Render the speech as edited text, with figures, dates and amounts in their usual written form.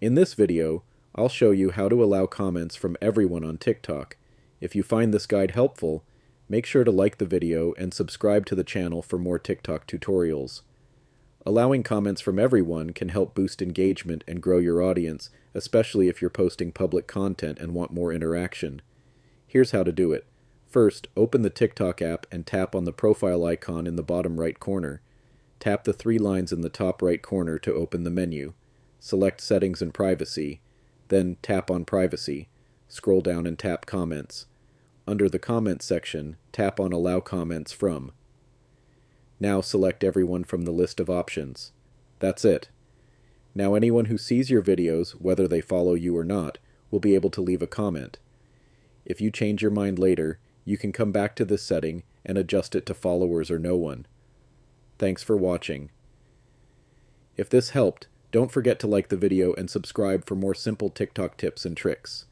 In this video, I'll show you how to allow comments from everyone on TikTok. If you find this guide helpful, make sure to like the video and subscribe to the channel for more TikTok tutorials. Allowing comments from everyone can help boost engagement and grow your audience, especially if you're posting public content and want more interaction. Here's how to do it. First, open the TikTok app and tap on the profile icon in the bottom right corner. Tap the three lines in the top right corner to open the menu. Select Settings and Privacy, then tap on Privacy. Scroll down and tap Comments. Under the Comments section, tap on Allow Comments From. Now select everyone from the list of options. That's it. Now anyone who sees your videos, whether they follow you or not, will be able to leave a comment. If you change your mind later, you can come back to this setting and adjust it to followers or no one. Thanks for watching. If this helped, don't forget to like the video and subscribe for more simple TikTok tips and tricks.